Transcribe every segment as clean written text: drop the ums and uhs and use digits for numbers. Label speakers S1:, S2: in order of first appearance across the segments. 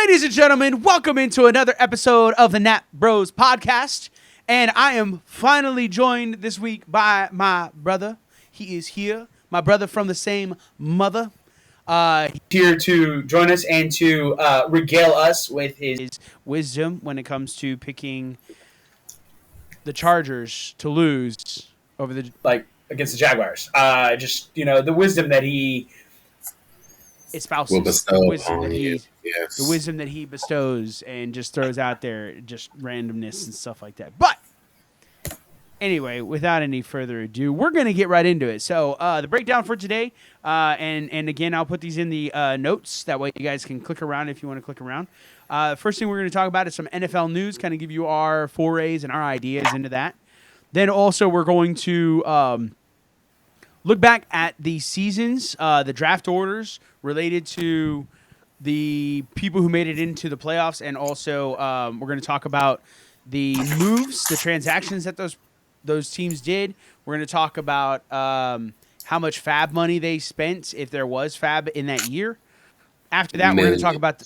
S1: Ladies and gentlemen, welcome into another episode of the Nap Bros podcast. And I am finally joined this week by my brother. He is here, my brother from the same mother.
S2: Here to join us and to regale us with his
S1: wisdom when it comes to picking the Chargers to lose over the
S2: against the Jaguars. The wisdom that he
S1: espouses,
S3: will bestow on
S1: you.
S3: Yes.
S1: The wisdom that he bestows and just throws out there, just randomness and stuff like that. But anyway, without any further ado, we're going to get right into it. So the breakdown for today, and again, I'll put these in the notes. That way you guys can click around if you want to click around. First thing we're going to talk about is some NFL news, kind of give you our forays and our ideas into that. Then also we're going to look back at the seasons, the draft orders related to the people who made it into the playoffs, and also we're going to talk about the moves, the transactions that those teams did. We're going to talk about how much fab money they spent, if there was fab in that year. After that, we're going to talk about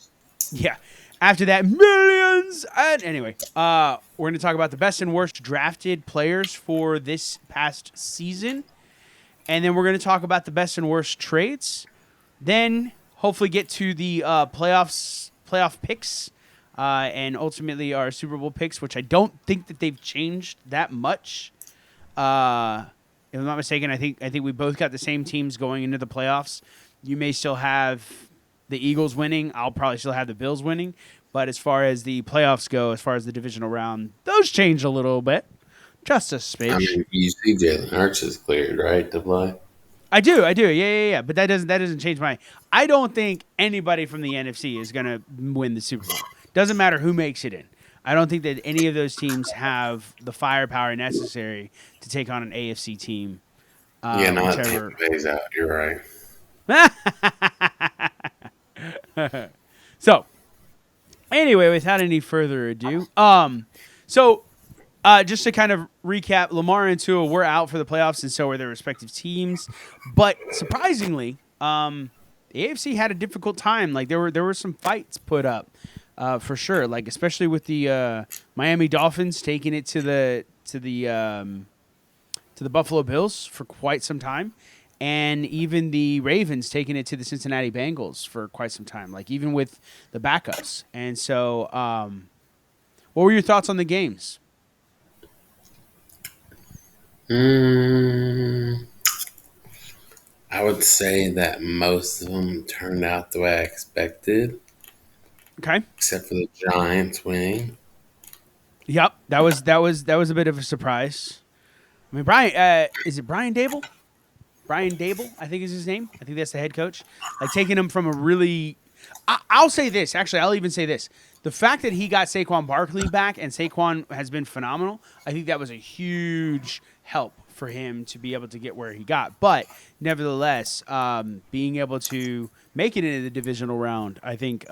S1: after that, millions. And anyway, we're going to talk about the best and worst drafted players for this past season. And then we're going to talk about the best and worst trades. Then hopefully get to the playoff picks, and ultimately our Super Bowl picks, which I don't think that they've changed that much. If I'm not mistaken, I think we both got the same teams going into the playoffs. You may still have the Eagles winning. I'll probably still have the Bills winning. But as far as the playoffs go, as far as the divisional round, those changed a little bit. Just a smidge.
S3: I mean, you see Jalen Hurts is cleared, right, to play?
S1: I do. Yeah. But that doesn't change my. I don't think anybody from the NFC is going to win the Super Bowl. Doesn't matter who makes it in. I don't think that any of those teams have the firepower necessary to take on an AFC team.
S3: Not Tampa Bay's out. You're
S1: right. So, anyway, without any further ado, just to kind of recap, Lamar and Tua were out for the playoffs, and so were their respective teams. But surprisingly, the AFC had a difficult time. Like there were some fights put up, for sure. Like especially with the Miami Dolphins taking it to the Buffalo Bills for quite some time, and even the Ravens taking it to the Cincinnati Bengals for quite some time. Like even with the backups. And so, what were your thoughts on the games?
S3: I would say that most of them turned out the way I expected.
S1: Okay.
S3: Except for the Giants winning.
S1: Yep, that was a bit of a surprise. I mean, Brian, is it Brian Dable? Brian Dable, I think is his name. I think that's the head coach. Like taking him from a really, I'll say this. Actually, I'll even say this: the fact that he got Saquon Barkley back, and Saquon has been phenomenal. I think that was a huge help for him to be able to get where he got. But nevertheless, being able to make it into the divisional round, I think,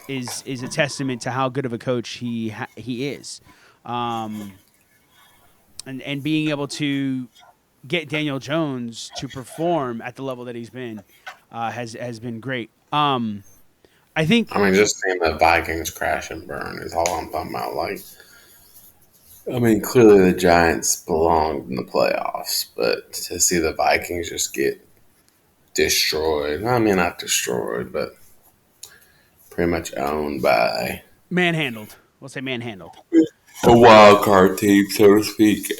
S1: is a testament to how good of a coach he is, and being able to get Daniel Jones to perform at the level that he's been has been great. I think.
S3: I mean, just seeing the Vikings crash and burn is all I'm talking about. Like, I mean, clearly the Giants belonged in the playoffs, but to see the Vikings just get destroyed. I mean, not destroyed, but pretty much owned by
S1: manhandled. We'll say manhandled.
S3: A wild card team, so to speak.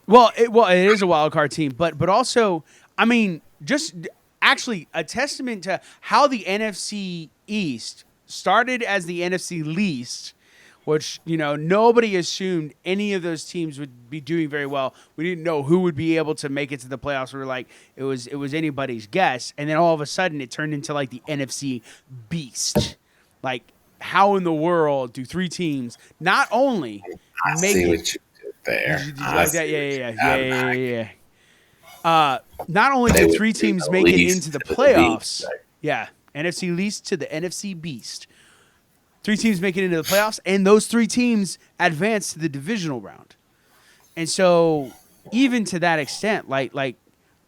S1: Well, it is a wild card team, but also, I mean, just actually a testament to how the NFC East started as the NFC least, which, nobody assumed any of those teams would be doing very well. We didn't know who would be able to make it to the playoffs. We were like, it was anybody's guess. And then all of a sudden it turned into like the NFC beast. Like, how in the world do three teams not only make it?
S3: What you did there.
S1: Did you like that? Yeah. Not only did three teams make it into the playoffs. Yeah. NFC least to the NFC beast. Three teams make it into the playoffs, and those three teams advance to the divisional round. And so, even to that extent, like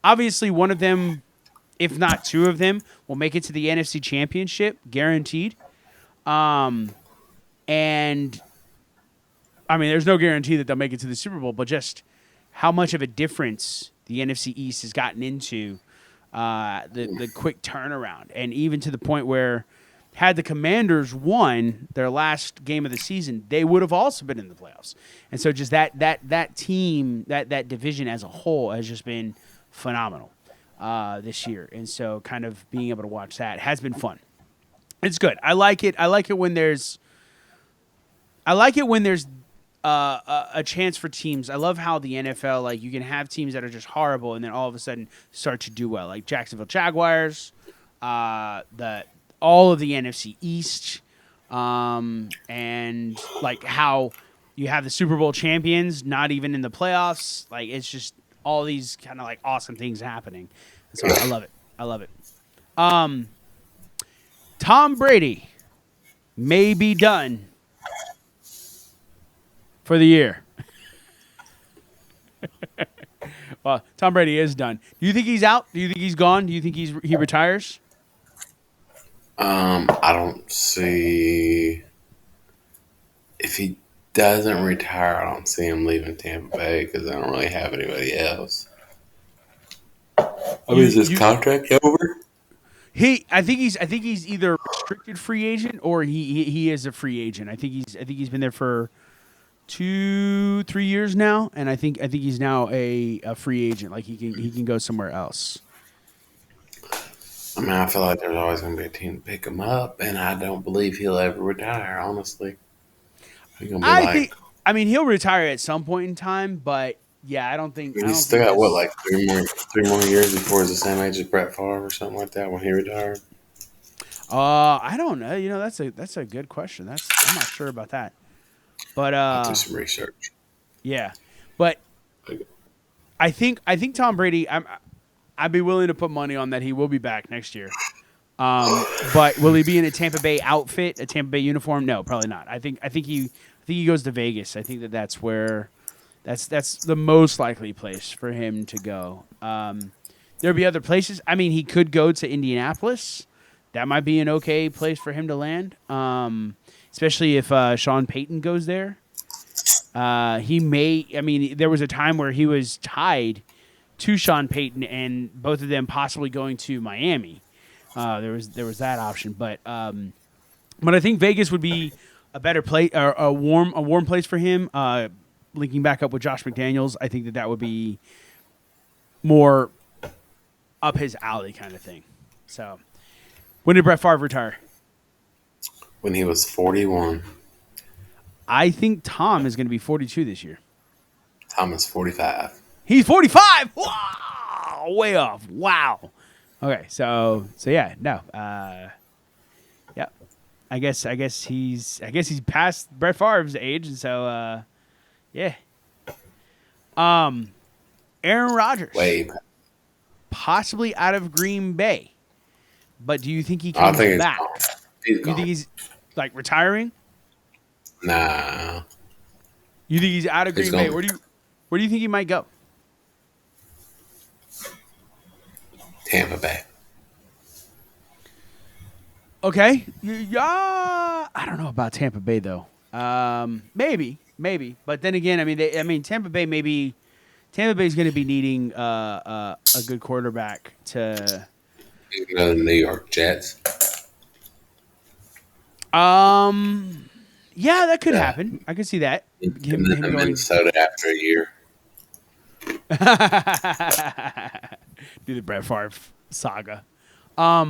S1: obviously one of them if not two of them, will make it to the NFC Championship, guaranteed. And I mean, there's no guarantee that they'll make it to the Super Bowl, but just how much of a difference the NFC East has gotten into, the quick turnaround, and even to the point where had the Commanders won their last game of the season, they would have also been in the playoffs. And so just that team, that division as a whole has just been phenomenal this year. And so kind of being able to watch that has been fun. It's good. I like it. I like it when there's a chance for teams. I love how the NFL, like, you can have teams that are just horrible and then all of a sudden start to do well, like Jacksonville Jaguars, all of the NFC East, and like how you have the Super Bowl champions not even in the playoffs. Like, it's just all these kind of like awesome things happening. So I love it. I love it. Tom Brady may be done for the year. Well, Tom Brady is done. Do you think he's out? Do you think he's gone? Do you think he retires?
S3: I don't see if he doesn't retire. I don't see him leaving Tampa Bay because they don't really have anybody else. Is his contract over?
S1: I think he's either a restricted free agent or he is a free agent. I think he's been there for 2-3 years now, and I think he's now a free agent. Like, he can go somewhere else.
S3: I mean, I feel like there's always going to be a team to pick him up, and I don't believe he'll ever retire, honestly.
S1: I mean, he'll retire at some point in time, but yeah, I don't think
S3: he's still got what, like three more years before he's the same age as Brett Favre or something like that when he retired.
S1: I don't know. You know, that's a good question. I'm not sure about that. But
S3: I'll do some research.
S1: Yeah, but I think Tom Brady. I'd be willing to put money on that he will be back next year. But will he be in a Tampa Bay outfit, a Tampa Bay uniform? No, probably not. I think he goes to Vegas. I think that's where that's the most likely place for him to go. There'll be other places. I mean, he could go to Indianapolis. That might be an okay place for him to land. Especially if Sean Payton goes there. He may. I mean, there was a time where he was tied to Sean Payton, and both of them possibly going to Miami. There was that option, but I think Vegas would be a better place, or a warm place for him. Linking back up with Josh McDaniels, I think that would be more up his alley kind of thing. So, when did Brett Favre retire?
S3: When he was 41.
S1: I think Tom is going to be 42 this year.
S3: Tom is 45.
S1: He's 45. Wow, way off. Wow. Okay, so yeah, no. Yeah. I guess he's past Brett Favre's age, and so yeah. Aaron Rodgers.
S3: Wait.
S1: Possibly out of Green Bay. But do you think he comes back?
S3: He's
S1: you
S3: gone.
S1: think he's like retiring?
S3: Nah.
S1: You think he's out of Green Bay? Where do you think he might go?
S3: Tampa Bay.
S1: Okay. Yeah, I don't know about Tampa Bay though. Maybe. But then again, I mean, Tampa Bay's going to be needing a good quarterback to.
S3: You know, the New York Jets.
S1: Yeah, that could happen. I could see that. Him going
S3: Minnesota after a year.
S1: Do the Brett Favre saga. I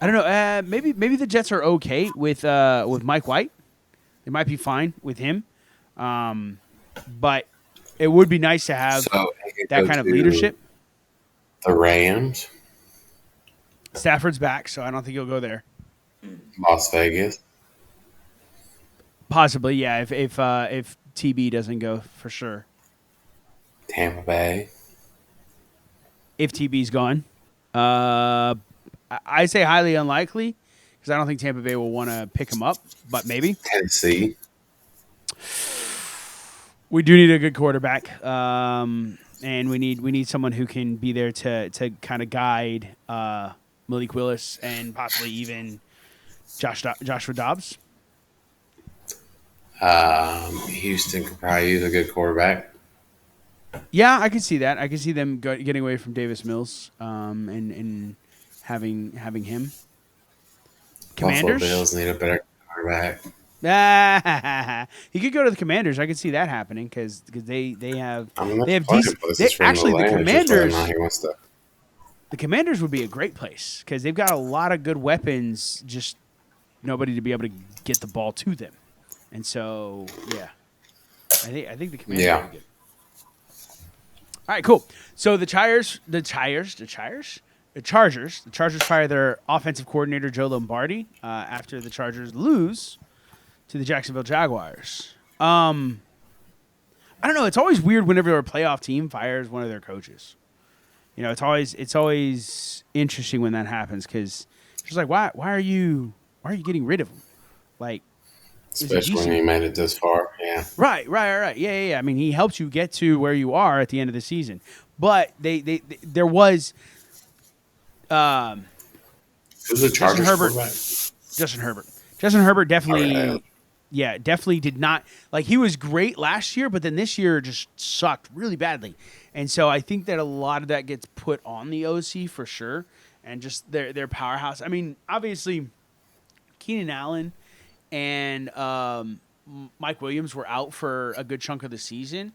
S1: don't know. Maybe the Jets are okay with Mike White. They might be fine with him. But it would be nice to have that kind of leadership.
S3: The Rams.
S1: Stafford's back, so I don't think he'll go there.
S3: Las Vegas.
S1: Possibly, yeah. If TB doesn't go, for sure.
S3: Tampa Bay.
S1: If TB's gone, I say highly unlikely because I don't think Tampa Bay will want to pick him up. But maybe
S3: Tennessee.
S1: We do need a good quarterback, and and we need someone who can be there to kind of guide Malik Willis and possibly even Joshua Dobbs.
S3: Houston could probably use a good quarterback.
S1: Yeah, I can see that. I can see them getting away from Davis Mills and having him. Commanders?
S3: Buffalo Bills need a better quarterback.
S1: He could go to the Commanders. I could see that happening because they have
S3: decent.
S1: The Commanders.
S3: He wants to.
S1: The Commanders would be a great place because they've got a lot of good weapons. Just nobody to be able to get the ball to them, and so yeah, I think the Commanders.
S3: Yeah.
S1: Would be good. All right, cool. So the Chargers fire their offensive coordinator Joe Lombardi after the Chargers lose to the Jacksonville Jaguars. I don't know. It's always weird whenever a playoff team fires one of their coaches. You know, it's always interesting when that happens because it's just like why are you getting rid of him? Like,
S3: especially when he made it this far. Yeah.
S1: Right. Yeah. I mean, he helped you get to where you are at the end of the season, but there was.
S3: Who's the Chargers quarterback?
S1: Justin Herbert definitely, definitely did not like. He was great last year, but then this year just sucked really badly, and so I think that a lot of that gets put on the OC for sure, and just their powerhouse. I mean, obviously, Keenan Allen and Mike Williams were out for a good chunk of the season,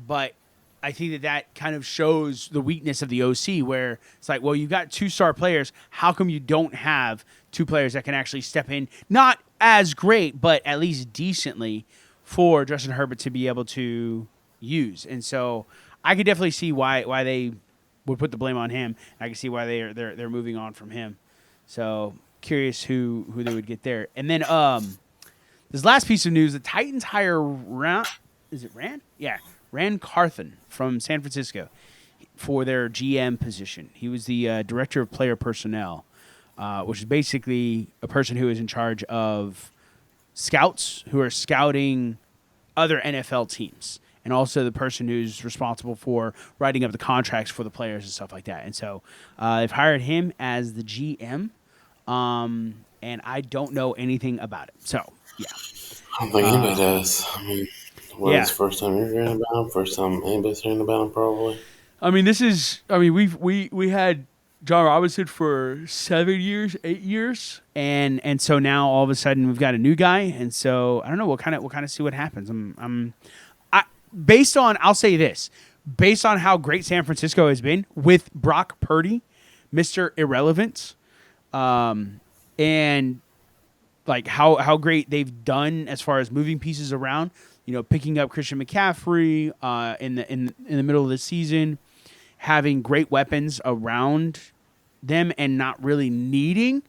S1: but I think that kind of shows the weakness of the OC where it's like, well, you've got 2-star players. How come you don't have 2 players that can actually step in, not as great, but at least decently for Justin Herbert to be able to use? And so I could definitely see why they would put the blame on him. I can see why they're moving on from him. So curious who they would get there. And then this last piece of news, the Titans hire Rand? Yeah. Rand Carthen from San Francisco for their GM position. He was the director of player personnel, which is basically a person who is in charge of scouts who are scouting other NFL teams, and also the person who's responsible for writing up the contracts for the players and stuff like that. And so they've hired him as the GM, and I don't know anything about it. So, yeah.
S3: I don't think anybody does. I mean, it's the first time you're hearing about him? First time anybody's hearing about him, probably?
S1: I mean, we had John Robinson for 7 years, 8 years, and so now all of a sudden we've got a new guy, and so I don't know. We'll kind of see what happens. I'll say this, based on how great San Francisco has been with Brock Purdy, Mr. Irrelevant, and like how great they've done as far as moving pieces around. You know, picking up Christian McCaffrey in the middle of the season, having great weapons around them, and not really needing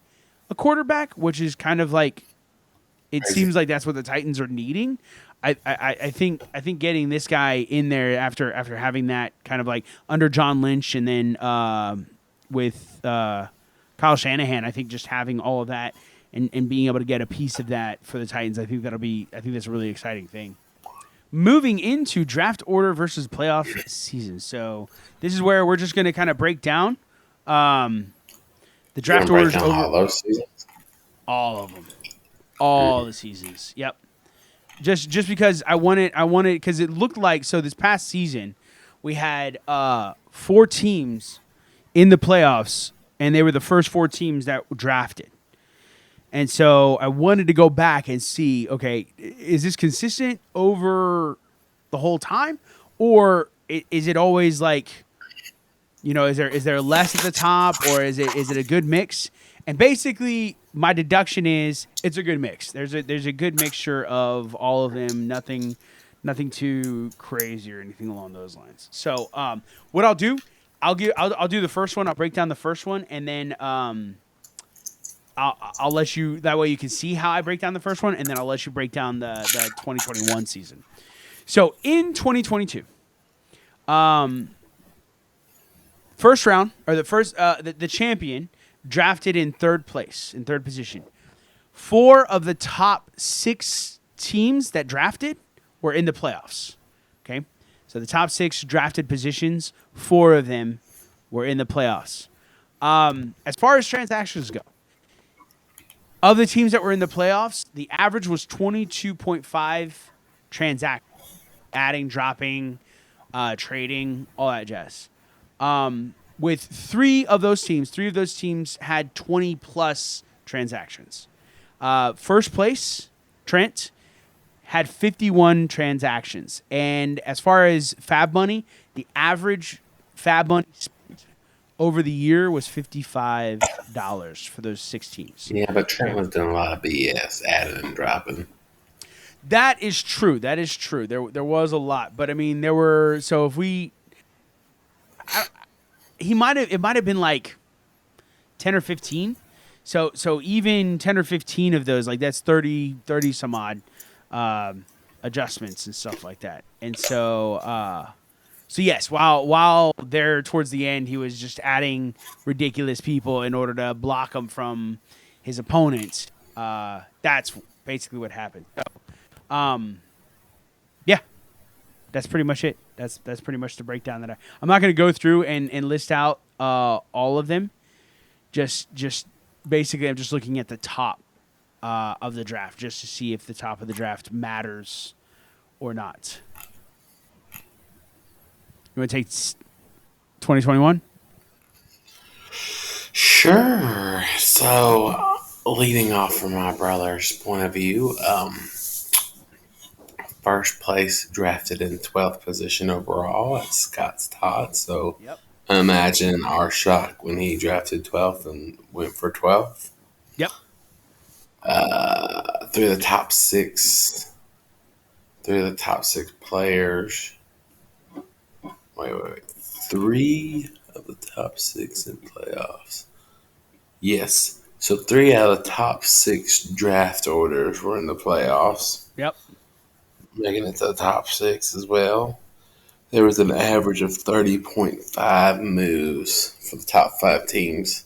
S1: a quarterback, which is kind of like it seems like that's what the Titans are needing. I think getting this guy in there after having that kind of like under John Lynch and then with Kyle Shanahan, I think just having all of that and being able to get a piece of that for the Titans, I think that's a really exciting thing. Moving into draft order versus playoff season. So this is where we're just going to kind of break down the draft orders over
S3: all those seasons.
S1: All of them, all the seasons. Yep. Just because I wanted because it looked like this past season we had 4 teams in the playoffs, and they were the first 4 teams that were drafted. And so I wanted to go back and see, okay, is this consistent over the whole time? Or is it always like, you know, is there less at the top, or is it a good mix? And basically my deduction is it's a good mix. There's a good mixture of all of them, nothing too crazy or anything along those lines. So what I'll do, I'll do the first one, I'll break down the first one, and then I'll let you, that way you can see how I break down the first one, and then I'll let you break down the 2021 season. So in 2022, first round, or the champion drafted in third position. 4 of the top 6 teams that drafted were in the playoffs. Okay, So the top 6 drafted positions, 4 of them were in the playoffs. As far as transactions go, of the teams that were in the playoffs, the average was 22.5 transactions, adding, dropping, trading, all that jazz. With three of those teams had 20 plus transactions. First place, Trent, had 51 transactions. And as far as Fab Money, the average Fab Money spent over the year was $55 for those 6 teams.
S3: Yeah, but Trent was doing a lot of BS, adding and dropping.
S1: That is true. There was a lot, but I mean, there were. So if we, it might have been like 10 or 15. So even 10 or 15 of those, like that's 30 some odd adjustments and stuff like that. And so yes, while there towards the end, he was just adding ridiculous people in order to block them from his opponents. That's basically what happened. So, yeah, that's pretty much it. That's pretty much the breakdown that I'm not going to go through and list out all of them. Just basically, I'm just looking at the top of the draft just to see if the top of the draft matters or not. You want to take 2021?
S3: Sure. So, leading off from my brother's point of view, first place drafted in 12th position overall at Scott's Tots. So,
S1: Yep.
S3: imagine our shock when he drafted 12th and went for 12th.
S1: Yep.
S3: Through the top six players. Wait. 3 of the top 6 in playoffs. Yes. So 3 out of the top 6 draft orders were in the playoffs.
S1: Yep.
S3: Making it to the top 6 as well. There was an average of 30.5 moves for the top 5 teams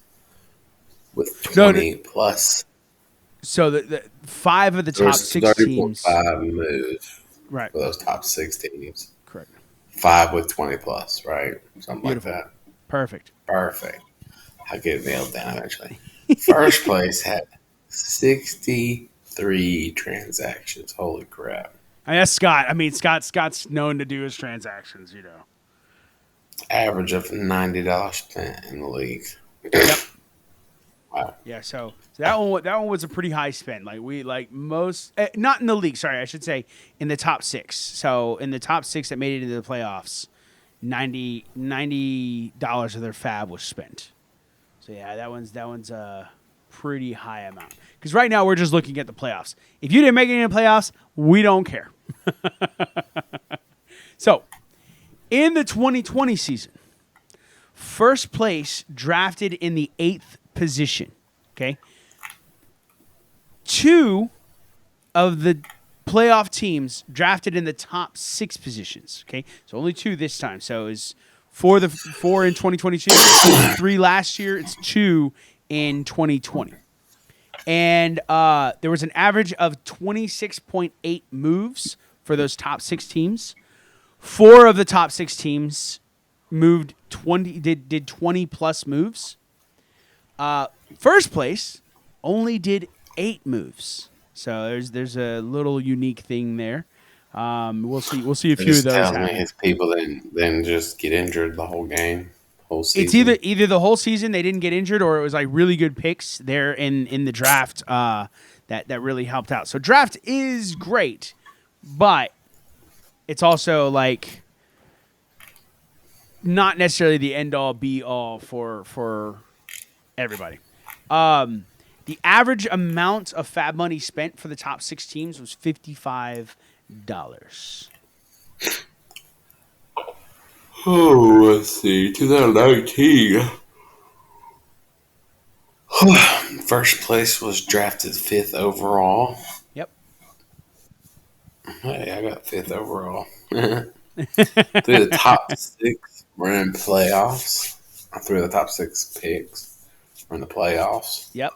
S3: with 20 plus.
S1: So the 5 of the top 6 teams.
S3: 30.5 moves
S1: Right.
S3: for those top 6 teams.
S1: Correct.
S3: 5 with 20 plus, right? Something
S1: Beautiful.
S3: like that.
S1: Perfect.
S3: I'll get it nailed down eventually. First place had 63 transactions. Holy crap.
S1: I guess Scott. I mean, Scott's known to do his transactions, you know.
S3: Average of $90 spent in the league.
S1: Yep.
S3: Wow.
S1: Yeah, so that one was a pretty high spend. Like most, not in the league. Sorry, I should say in the top 6. So in the top 6 that made it into the playoffs, $90 of their fab was spent. So yeah, that one's a pretty high amount. Because right now we're just looking at the playoffs. If you didn't make it in the playoffs, we don't care. So in the 2020 season, first place drafted in the 8th position. Okay. 2 of the playoff teams drafted in the top 6 positions. Okay. So only 2 this time. So it's 4 in 2022, 3 last year. It's 2 in 2020. And there was an average of 26.8 moves for those top 6 teams. 4 of the top 6 teams moved 20 did 20 plus moves. First place only did 8 moves. So there's a little unique thing there. We'll see a few of those
S3: Tells me
S1: happen.
S3: his people then just get injured the whole game, whole season.
S1: It's either the whole season they didn't get injured, or it was like really good picks there in the draft that really helped out. So draft is great, but it's also like not necessarily the end all be all for everybody. The average amount of fab money spent for the top 6 teams was $55.
S3: Oh, let's see. 2019. First place was drafted 5th overall.
S1: Yep.
S3: Hey, I got 5th overall. Through the top 6 were in playoffs. Through the top 6 picks were in the playoffs.
S1: Yep.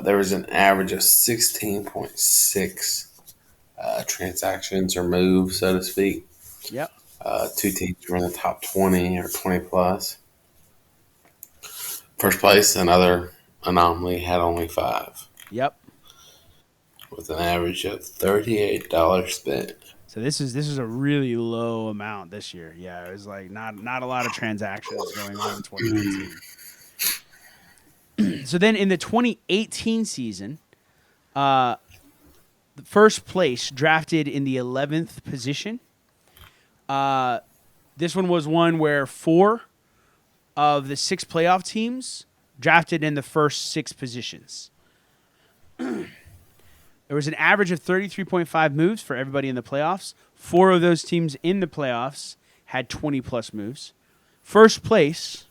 S3: There was an average of 16.6 transactions or moves, so to speak.
S1: Yep.
S3: Two teams were in the top 20 or 20 plus. First place, another anomaly, had only 5,
S1: Yep.
S3: with an average of $38 spent.
S1: So this is a really low amount this year. Yeah, it was like not a lot of transactions going on in 2019. So then in the 2018 season, the first place drafted in the 11th position. This one was one where 4 of the 6 playoff teams drafted in the first 6 positions. There was an average of 33.5 moves for everybody in the playoffs. 4 of those teams in the playoffs had 20-plus moves. First place,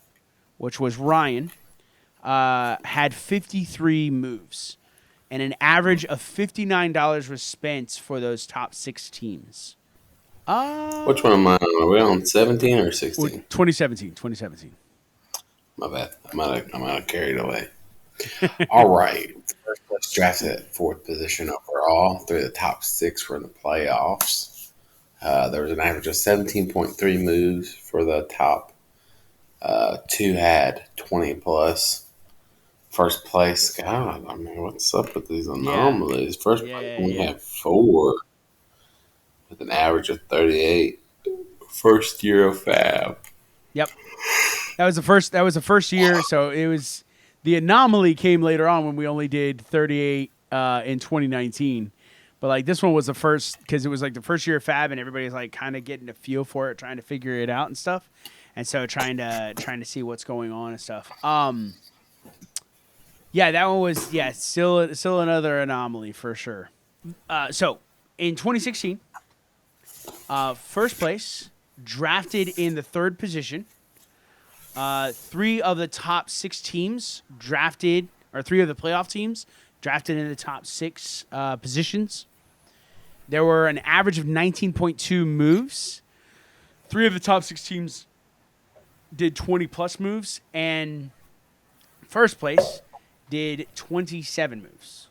S1: which was Ryan, had 53 moves. And an average of $59 was spent for those top 6 teams.
S3: Which one am I on? Are we on 17 or 16?
S1: 2017. 2017.
S3: My bad. I might have carried away. All right. First place drafted at 4th position overall. 3 of the top 6 were in the playoffs. There was an average of 17.3 moves for the top. 2 had 20 plus. First place, God, I mean, what's up with these anomalies? First place, we had 4 with an average of 38. First year of Fab.
S1: Yep. That was the first year, so it was the anomaly came later on when we only did 38 in 2019. But like this one was the first because it was like the first year of Fab and everybody's like kind of getting a feel for it, trying to figure it out and stuff. And so trying to see what's going on and stuff. Yeah, that one was still another anomaly for sure. So in 2016, first place drafted in the 3rd position. 3 of the top 6 teams drafted, or 3 of the playoff teams drafted in the top 6 positions. There were an average of 19.2 moves. 3 of the top 6 teams did 20-plus moves, and first place did 27 moves.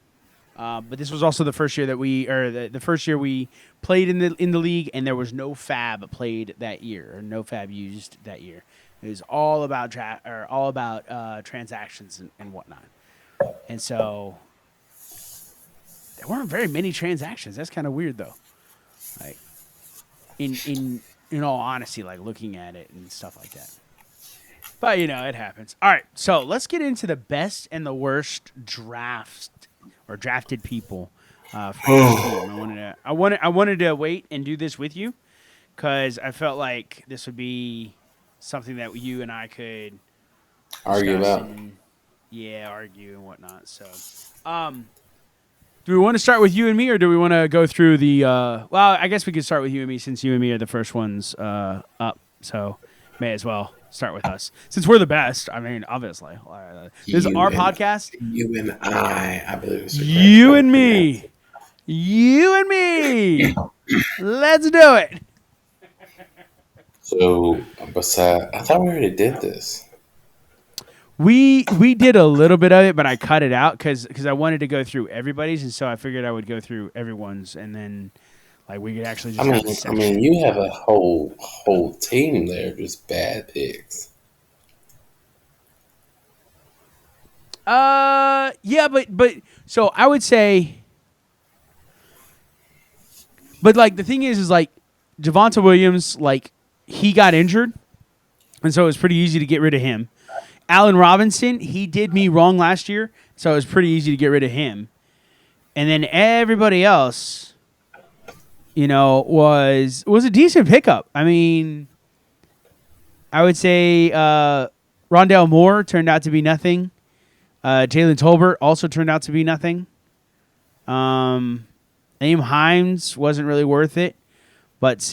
S1: But this was also the first year that the first year we played in the league, and there was no Fab played that year, or no Fab used that year. It was all about transactions and whatnot. And so there weren't very many transactions. That's kind of weird, though. Like in all honesty, like looking at it and stuff like that. But it happens. All right, so let's get into the best and the worst drafted people for this team. I wanted to wait and do this with you because I felt like this would be something that you and I could
S3: argue about.
S1: Argue and whatnot. So, do we want to start with you and me, or do we want to go through the? Well, I guess we could start with you and me since you and me are the first ones up. So, may as well start with us since we're the best. I mean, obviously, this is our podcast.
S3: You and I believe it's
S1: you and me. Let's do it.
S3: So, I thought we already did this.
S1: We did a little bit of it, but I cut it out because I wanted to go through everybody's, and so I figured I would go through everyone's, and then like we could actually just.
S3: I mean, you have a whole team there of just bad picks.
S1: Yeah, but so I would say, but like the thing is like Javonte Williams, like he got injured, and so it was pretty easy to get rid of him. Allen Robinson, he did me wrong last year, so it was pretty easy to get rid of him. And then everybody else, was a decent pickup. I mean, I would say Rondale Moore turned out to be nothing. Jalen Tolbert also turned out to be nothing. Naeem Hines wasn't really worth it. But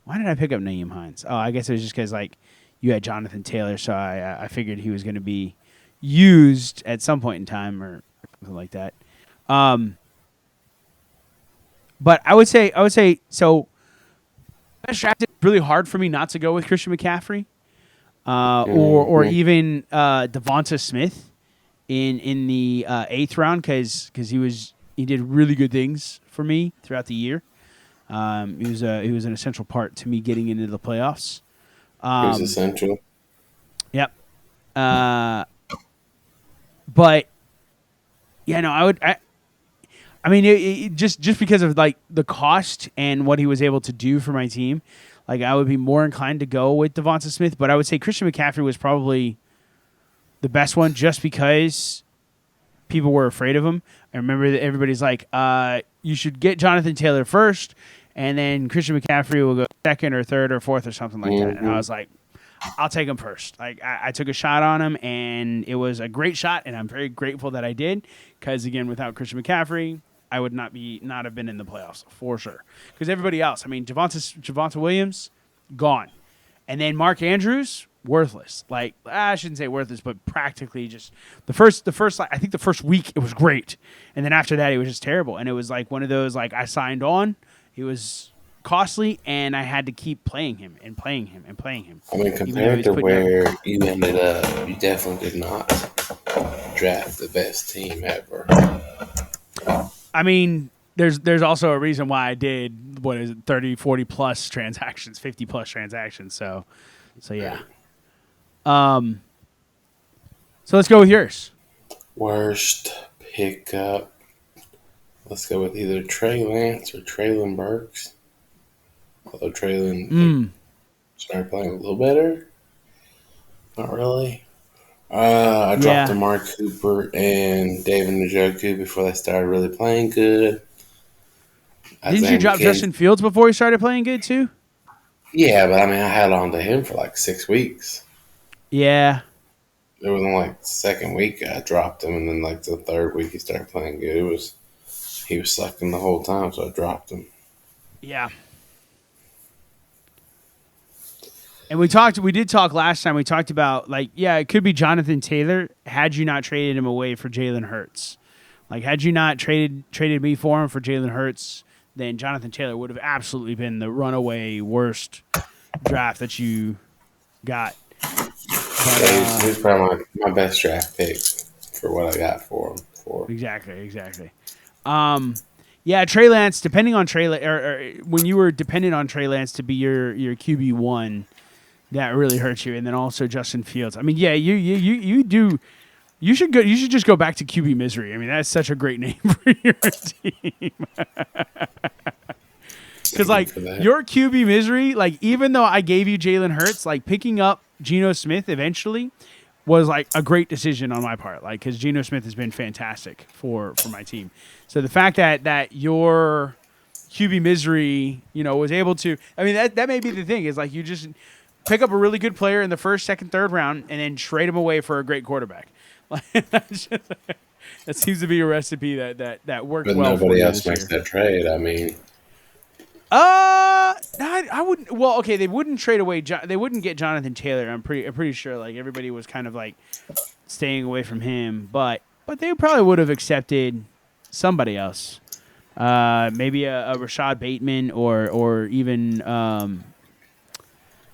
S1: why did I pick up Naeem Hines? Oh, I guess it was just because like you had Jonathan Taylor, so I figured he was going to be used at some point in time or something like that. But I would say so. Best drafted, really hard for me not to go with Christian McCaffrey, or even Devonta Smith in the 8th round because he did really good things for me throughout the year. He was an essential part to me getting into the playoffs.
S3: It was essential.
S1: Yep. But yeah, no, I mean, just because of like the cost and what he was able to do for my team, like I would be more inclined to go with Devonta Smith. But I would say Christian McCaffrey was probably the best one, just because people were afraid of him. I remember that everybody's like, you should get Jonathan Taylor first, and then Christian McCaffrey will go second or third or fourth or something like that. And I was like, I'll take him first. Like I took a shot on him, and it was a great shot, and I'm very grateful that I did, because again, without Christian McCaffrey, I would not have been in the playoffs for sure. Because everybody else, I mean, Javonte Williams, gone, and then Mark Andrews, worthless. Like I shouldn't say worthless, but practically just the first. I think the first week it was great, and then after that it was just terrible. And it was like one of those, like, I signed on, he was costly, and I had to keep playing him and playing him and playing him.
S3: I mean, compared to where you ended up, you definitely did not draft the best team ever.
S1: I mean, there's also a reason why I did, 30, 40 plus transactions, 50 plus transactions. So yeah. So let's go with yours.
S3: Worst pickup. Let's go with either Trey Lance or Traylon Burks. Although Traylon started playing a little better. Not really. I dropped Amari Cooper and David Njoku before they started really playing good.
S1: Didn't you drop Justin Fields before he started playing good too?
S3: Yeah, but I mean, I held on to him for like 6 weeks.
S1: Yeah.
S3: It was on like the second week I dropped him, and then like the third week he started playing good. He was sucking the whole time, so I dropped him.
S1: Yeah. And we did talk last time. We talked about, like, yeah, it could be Jonathan Taylor had you not traded him away for Jalen Hurts. Like, had you not traded me for him for Jalen Hurts, then Jonathan Taylor would have absolutely been the runaway worst draft that you got. But,
S3: he's probably my best draft pick for what I got for him.
S1: Exactly. Yeah, Trey Lance. Depending on or when you were dependent on Trey Lance to be your QB1, that really hurts you. And then also Justin Fields. I mean, yeah, you do. You should go. You should just go back to QB misery. I mean, that's such a great name for your team. Because, like, your QB misery, like, even though I gave you Jalen Hurts, like, picking up Geno Smith eventually was, like, a great decision on my part. Like, because Geno Smith has been fantastic for my team. So the fact that your QB misery, was able to, I mean, that may be the thing, is like you just pick up a really good player in the first, second, third round and then trade him away for a great quarterback. That seems to be a recipe that worked well.
S3: But nobody else makes that trade. I mean,
S1: I wouldn't. Well, okay, they wouldn't trade away. They wouldn't get Jonathan Taylor. I'm pretty sure. Like, everybody was kind of like staying away from him, but they probably would have accepted somebody else. Maybe a Rashad Bateman or even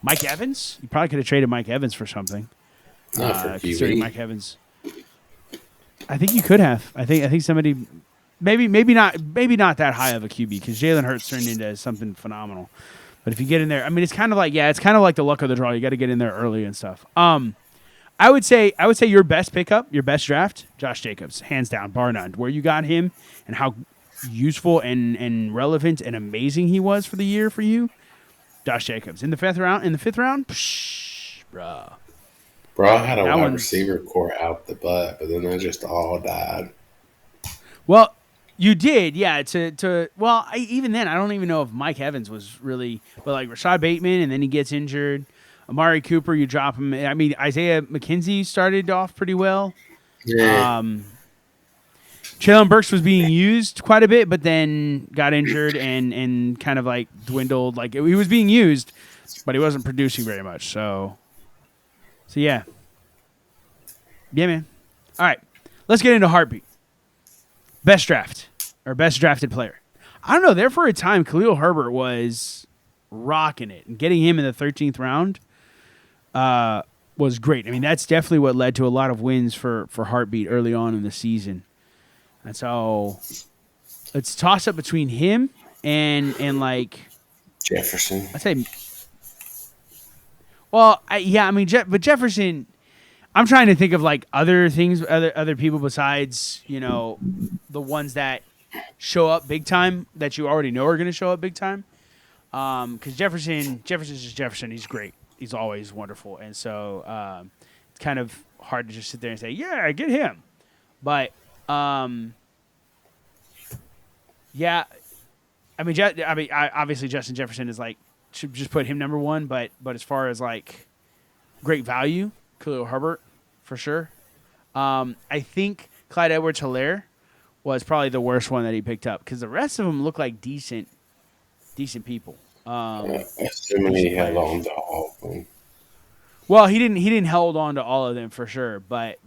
S1: Mike Evans. You probably could have traded Mike Evans for something.
S3: Not for
S1: considering Mike Evans. I think you could have. I think somebody, maybe not that high of a QB, because Jalen Hurts turned into something phenomenal. But if you get in there, I mean, it's kind of like the luck of the draw. You got to get in there early and stuff. I would say your best pickup, your best draft, Josh Jacobs, hands down, bar none. Where you got him and how useful and relevant and amazing he was for the year for you, Josh Jacobs. In the fifth round, psh, bruh.
S3: Bro, I had a wide receiver core out the butt, but then they just all died.
S1: Well, you did, yeah. Even then, I don't even know if Mike Evans was really, but like Rashad Bateman, and then he gets injured. Amari Cooper, you drop him. I mean, Isaiah McKenzie started off pretty well.
S3: Yeah.
S1: Traylon Burks was being used quite a bit, but then got injured and kind of like dwindled. Like, he was being used, but he wasn't producing very much. So yeah. Yeah, man. All right. Let's get into heartbeat. Best draft or best drafted player. I don't know. There for a time, Khalil Herbert was rocking it. And getting him in the 13th round was great. I mean, that's definitely what led to a lot of wins for heartbeat early on in the season. And so it's toss up between him and like
S3: Jefferson.
S1: I'd say, well, I mean, but Jefferson. I'm trying to think of like other things, other people besides the ones that show up big time that you already know are going to show up big time. Because Jefferson's just Jefferson. He's great. He's always wonderful, and so it's kind of hard to just sit there and say, "Yeah, get him." But yeah, I mean, obviously Justin Jefferson is like should just put him number one. But as far as like great value, Khalil Herbert for sure. I think Clyde Edwards-Helaire was probably the worst one that he picked up because the rest of them look like decent people.
S3: Assuming he held on to all of them.
S1: Well, he didn't hold on to all of them for sure, but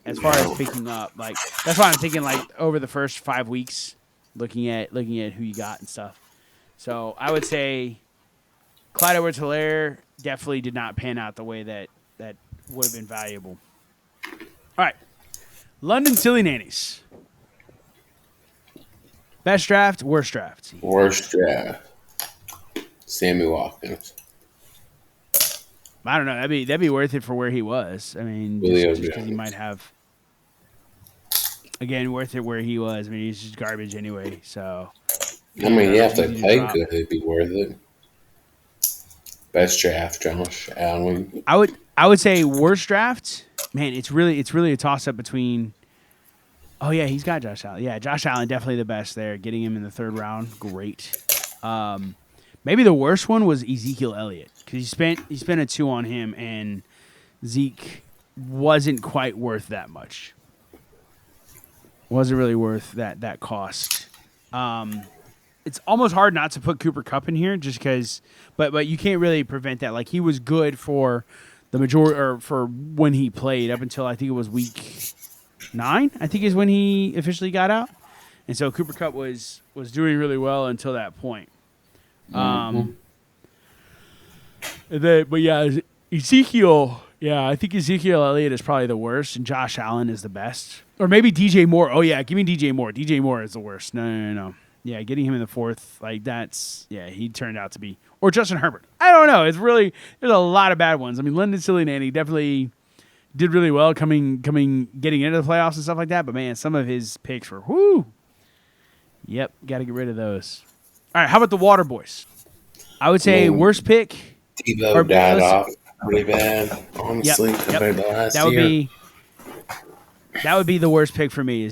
S1: as far as picking up, like that's why I'm thinking like over the first 5 weeks, looking at who you got and stuff. So I would say Clyde Edwards-Helaire definitely did not pan out the way that would have been valuable. All right, London Silly Nannies. Best draft, worst draft.
S3: Worst draft. Sammy Watkins.
S1: I don't know. That'd be worth it for where he was. I mean, just because he might have. Again, worth it where he was. I mean, he's just garbage anyway. So.
S3: I mean, you have to play good. It'd be worth it. Best draft, Josh Allen.
S1: I would say worst draft. Man, it's really a toss up between. Oh yeah, he's got Josh Allen. Yeah, Josh Allen definitely the best there. Getting him in the third round, great. Maybe the worst one was Ezekiel Elliott because he spent a 2 on him, and Zeke wasn't quite worth that much. Wasn't really worth that cost. It's almost hard not to put Cooper Kupp in here just because, but you can't really prevent that. Like he was good for the majority or for when he played up until I think it was week 9. I think is when he officially got out, and so Cooper Kupp was doing really well until that point. But yeah, Ezekiel. Yeah, I think Ezekiel Elliott is probably the worst, and Josh Allen is the best, or maybe DJ Moore. Oh yeah, give me DJ Moore. DJ Moore is the worst. No. Yeah, getting him in the 4th, like that's he turned out to be, or Justin Herbert. I don't know. It's really there's a lot of bad ones. I mean, London Silly Nanny definitely did really well getting into the playoffs and stuff like that. But man, some of his picks were whoo. Yep, got to get rid of those. All right, how about the Waterboys? I would say worst pick.
S3: Devo died off pretty bad, honestly, compared to last year.
S1: That would be the worst pick for me.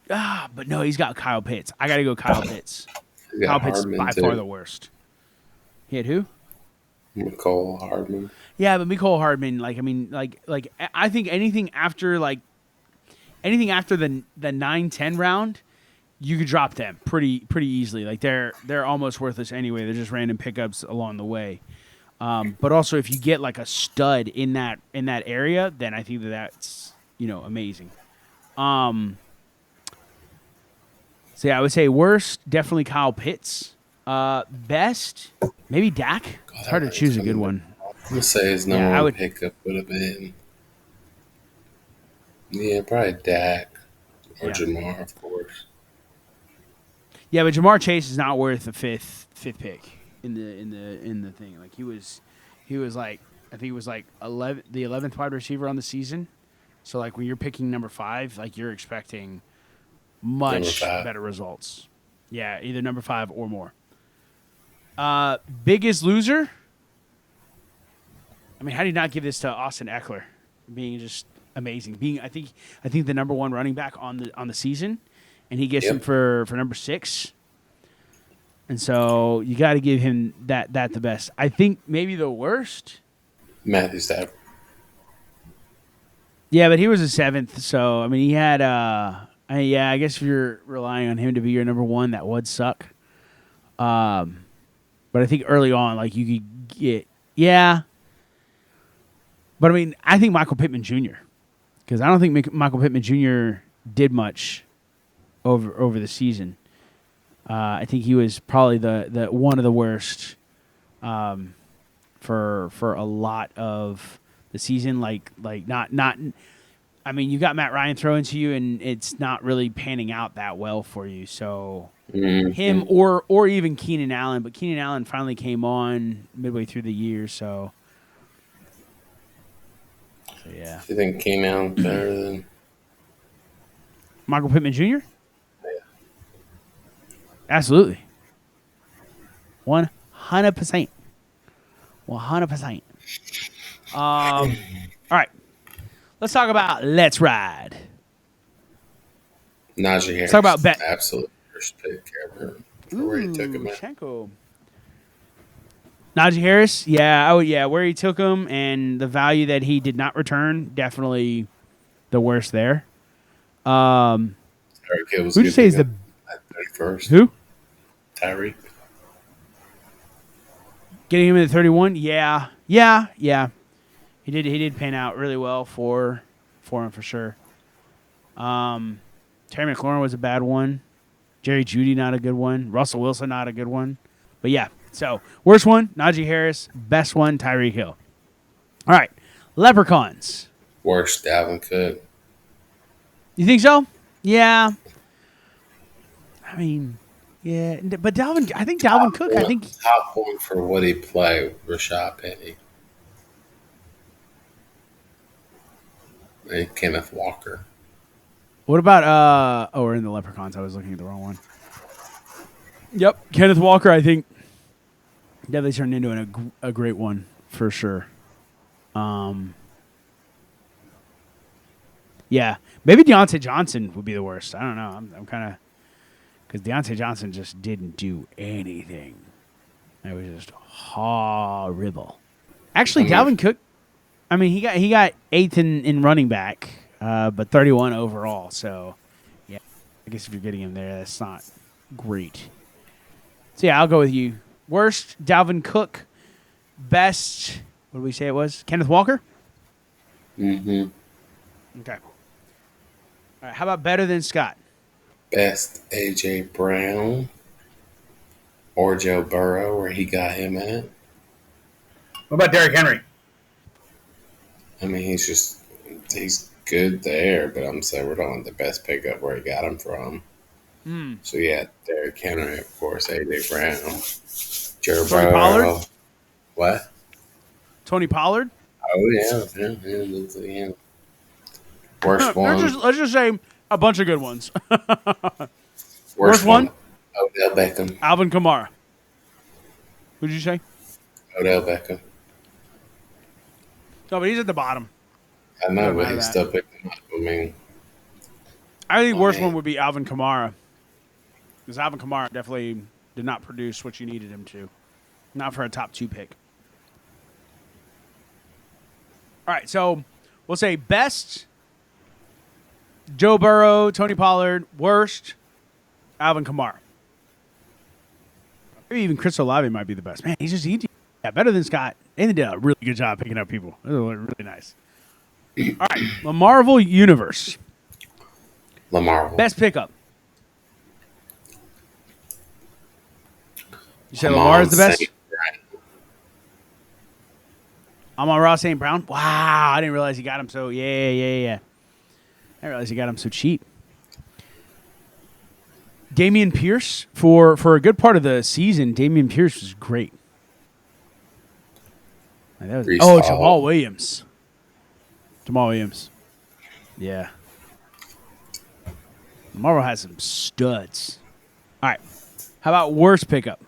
S1: But no, he's got Kyle Pitts. I got to go Kyle Pitts. Kyle Pitts is by far the worst. He had who?
S3: Mecole Hardman.
S1: Yeah, but Mecole Hardman, I think anything after the 9-10 round, you could drop them pretty easily. Like they're almost worthless anyway. They're just random pickups along the way. But also if you get like a stud in that area, then I think that's amazing. So yeah, I would say worst, definitely Kyle Pitts. Best, maybe Dak. It's hard to choose a good one.
S3: I'm gonna say his number one pickup would have been probably Dak or Jamar, of course.
S1: Yeah, but Jamar Chase is not worth a fifth pick in the thing. Like he was like I think he was like the 11th wide receiver on the season. So like when you're picking number 5, like you're expecting much better results. Yeah, either number 5 or more. Biggest loser? I mean, how do you not give this to Austin Eckler being just amazing? I think the number 1 running back on the season, and he gets him for number 6. And so you got to give him that the best. I think maybe the worst.
S3: Matthew Stafford.
S1: Yeah, but he was a 7th, so I mean he had I guess if you're relying on him to be your number 1, that would suck. But I think early on, like you could get But I mean, I think Michael Pittman Jr. because I don't think Michael Pittman Jr. did much over the season. I think he was probably the one of the worst for a lot of the season. Like not. I mean, you got Matt Ryan throwing to you, and it's not really panning out that well for you. So him
S3: Mm-hmm.
S1: or even Keenan Allen. But Keenan Allen finally came on midway through the year, so yeah.
S3: You think Keenan better than?
S1: Michael Pittman Jr. Absolutely, 100%, 100%. All right, let's talk about Let's Ride.
S3: Najee
S1: Let's talk about
S3: Harris,
S1: bet.
S3: absolute first pick ever for where he took
S1: Ooh,
S3: him at.
S1: Shenko. Najee Harris, yeah, where he took him and the value that he did not return, definitely the worst there.
S3: Tyreek Hill was
S1: Who'd you
S3: good
S1: say
S3: to
S1: is
S3: go
S1: the
S3: at 31st.
S1: who?
S3: Tyreek.
S1: Getting him at 31? Yeah. He did pan out really well for him for sure. Terry McLaurin was a bad one. Jerry Jeudy not a good one. Russell Wilson not a good one. But yeah, so worst one, Najee Harris. Best one, Tyreek Hill. All right, Leprechauns.
S3: Worst Dalvin Cook.
S1: You think so? Yeah. I mean, yeah, but Dalvin. I think Dalvin Cook. I think.
S3: Top one for what he played, Rashad Penny. And Kenneth Walker.
S1: What about Oh, we're in the Leprechauns. I was looking at the wrong one. Yep, Kenneth Walker. I think definitely turned into a great one for sure. Yeah, maybe Deontay Johnson would be the worst. I don't know. I'm kind of because Deontay Johnson just didn't do anything. It was just horrible. Actually, Dalvin Cook. I mean, he got eighth in running back, but 31 overall. So, yeah, I guess if you're getting him there, that's not great. So yeah, I'll go with you. Worst, Dalvin Cook. Best, what did we say it was? Kenneth Walker?
S3: Mm-hmm.
S1: Okay. All right, how about better than Scott?
S3: Best A.J. Brown or Joe Burrow, where he got him at.
S2: What about Derrick Henry?
S3: I mean, he's good there, but I'm saying we're talking the best pickup where he got him from. So yeah, Derrick Henry, of course, A.J. Brown, Joe
S1: Tony
S3: Burrow.
S1: Pollard?
S3: What?
S1: Tony Pollard?
S3: Oh yeah. Worst one.
S1: Let's just say a bunch of good ones.
S3: Worst
S1: Worst one?
S3: Odell Beckham.
S1: Alvin Kamara. Who'd you say?
S3: Odell Beckham.
S1: No, but he's at the bottom.
S3: I know,
S1: Doesn't
S3: but
S1: matter
S3: he
S1: that.
S3: still picked him up. I mean,
S1: I think worst
S3: man.
S1: one would be Alvin Kamara. Because Alvin Kamara definitely did not produce what you needed him to. Not for a top 2 pick. All right, so we'll say best, Joe Burrow, Tony Pollard. Worst, Alvin Kamara. Maybe even Chris Olave might be the best. Man, yeah, better than Scott. And they did a really good job picking up people. It was really nice. All right, Lamarvel Universe.
S3: Lamarvel.
S1: Best pickup. You said Lamar is the best? I'm on Ross St. Brown. Wow, I didn't realize he got him so. Yeah. I didn't realize he got him so cheap. Damian Pierce, for a good part of the season, Damian Pierce was great. Jamal Williams. Yeah. Marvel has some studs. All right. How about worst pickup?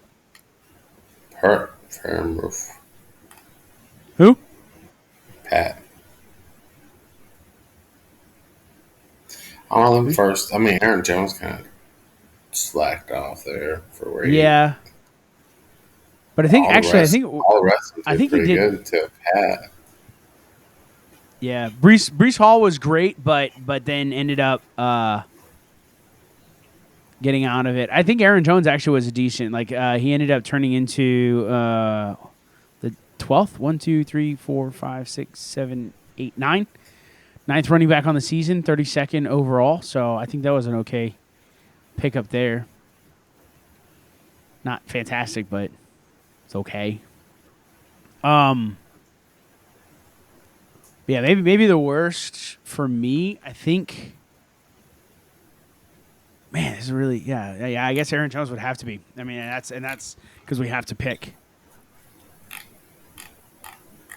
S3: Fairmouth.
S1: Who?
S3: Pat. All them first. I mean, Aaron Jones kind of slacked off there for where
S1: Yeah. But I think
S3: all the rest of them did pretty good until Pat.
S1: Yeah, Brees Hall was great, but then ended up getting out of it. I think Aaron Jones actually was a decent. Like he ended up turning into the 12th, 1, 2, 3, 4, 5, 6, 7, 8, 9. Ninth running back on the season, 32nd overall. So I think that was an okay pickup there. Not fantastic, but it's okay. Yeah, maybe the worst for me, I think. Man, this is really yeah. I guess Aaron Jones would have to be. I mean, and that's because we have to pick.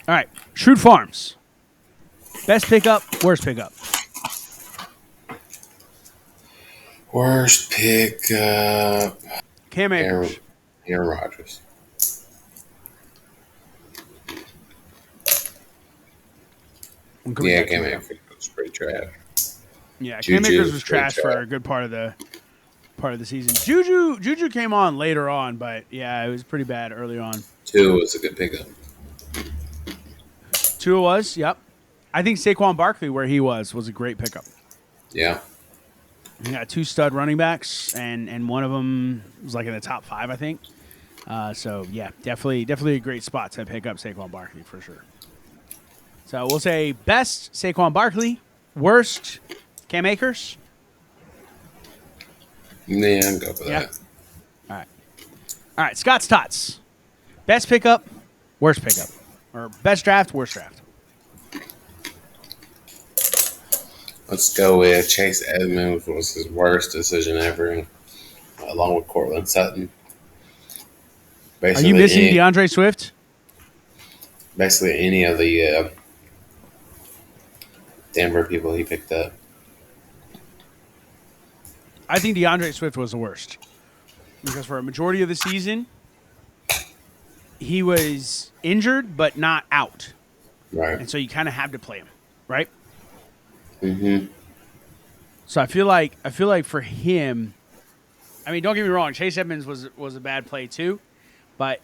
S1: All right, Schrute Farms. Best pickup, worst pickup.
S3: Worst pickup.
S1: Cam Akers.
S3: Aaron Rodgers. Yeah, Cam Akers was pretty trash.
S1: Yeah,
S3: Juju
S1: Cam Akers was
S3: trash
S1: trash for a good part of the season. Juju came on later on, but yeah, it was pretty bad early on.
S3: Tua was a good pickup.
S1: Tua was, yep. I think Saquon Barkley, where he was a great pickup.
S3: Yeah.
S1: He got 2 stud running backs, and one of them was like in the top 5, I think. So yeah, definitely a great spot to pick up Saquon Barkley for sure. So we'll say best Saquon Barkley, worst Cam Akers.
S3: Yeah, I'll go for that.
S1: All right. Scott's Tots. Best pickup, worst pickup, or best draft, worst draft.
S3: Let's go with Chase Edmonds was his worst decision ever, along with Cortland Sutton.
S1: Are you missing DeAndre Swift?
S3: Basically, any of the Denver people he picked up.
S1: I think DeAndre Swift was the worst because for a majority of the season, he was injured but not out,
S3: Right.
S1: and so you kind of have to play him, right?
S3: Mm-hmm.
S1: So I feel like for him, I mean, don't get me wrong, Chase Edmonds was a bad play too, but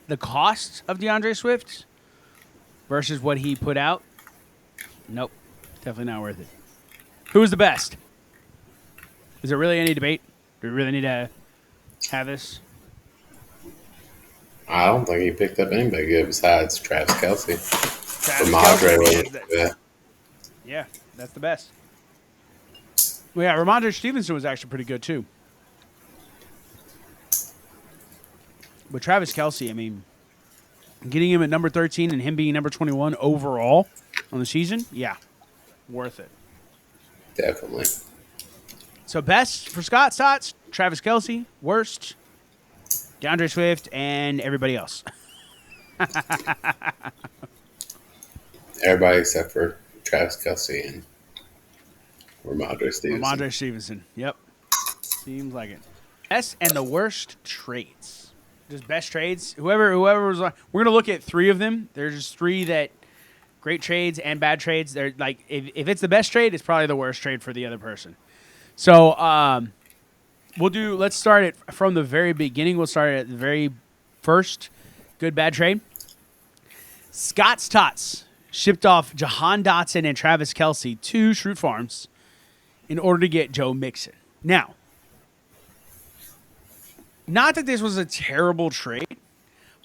S1: the cost of DeAndre Swift versus what he put out, nope, definitely not worth it. Who was the best? Is there really any debate? Do we really need to have this?
S3: I don't think he picked up anybody good besides Travis Kelce.
S1: Yeah, that's the best. Well, yeah, Ramondre Stevenson was actually pretty good too. But Travis Kelce, I mean, getting him at number 13 and him being number 21 overall on the season, yeah, worth it.
S3: Definitely.
S1: So best for Scott Tots, Travis Kelce. Worst, DeAndre Swift, and everybody else.
S3: Everybody except for Travis Kelce and Ramondre Stevenson.
S1: Ramondre Stevenson. Yep. Seems like it. Best and the worst trades. Just best trades. Whoever was on. We're gonna look at 3 of them. There's just 3 that great trades and bad trades. They're like if it's the best trade, it's probably the worst trade for the other person. So let's start it from the very beginning. We'll start at the very first good bad trade. Scott's Tots shipped off Jahan Dotson and Travis Kelce to Schrute Farms in order to get Joe Mixon. Now, not that this was a terrible trade,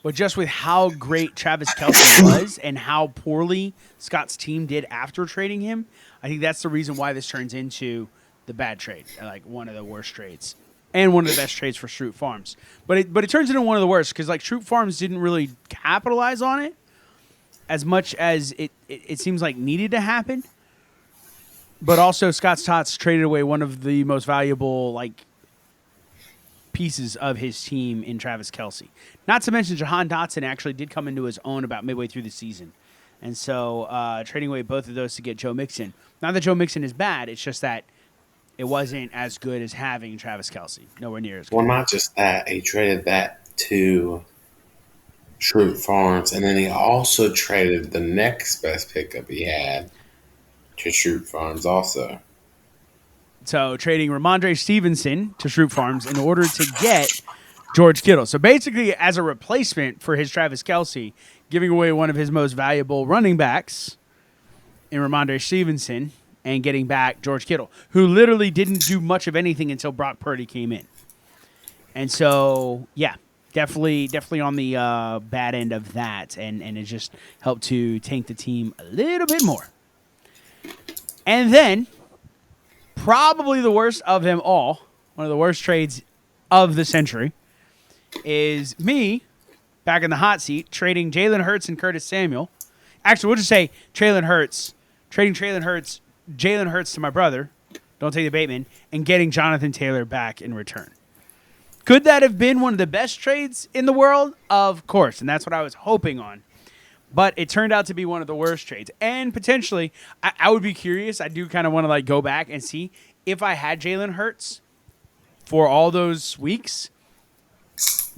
S1: but just with how great Travis Kelce was and how poorly Scott's team did after trading him, I think that's the reason why this turns into the bad trade, like one of the worst trades, and one of the best trades for Schrute Farms. But it turns into one of the worst because like Schrute Farms didn't really capitalize on it as much as it seems like needed to happen. But also Scott's Tots traded away one of the most valuable like pieces of his team in Travis Kelce. Not to mention Jahan Dotson actually did come into his own about midway through the season. And so trading away both of those to get Joe Mixon. Not that Joe Mixon is bad, it's just that it wasn't as good as having Travis Kelce. Nowhere near as good.
S3: Well, not just that. He traded that to Schrute Farms, and then he also traded the next best pickup he had to Schrute Farms also.
S1: So trading Ramondre Stevenson to Schrute Farms in order to get George Kittle. So basically as a replacement for his Travis Kelce, giving away one of his most valuable running backs in Ramondre Stevenson and getting back George Kittle, who literally didn't do much of anything until Brock Purdy came in. And so, yeah, definitely on the bad end of that, and it just helped to tank the team a little bit more. And then, probably the worst of them all, one of the worst trades of the century, is me, back in the hot seat, trading Jalen Hurts and Curtis Samuel. Actually, we'll just say trading Jalen Hurts to my brother, don't take the Bateman, and getting Jonathan Taylor back in return. Could that have been one of the best trades in the world? Of course, and that's what I was hoping on. But it turned out to be one of the worst trades. And potentially, I would be curious. I do kind of want to go back and see if I had Jalen Hurts for all those weeks,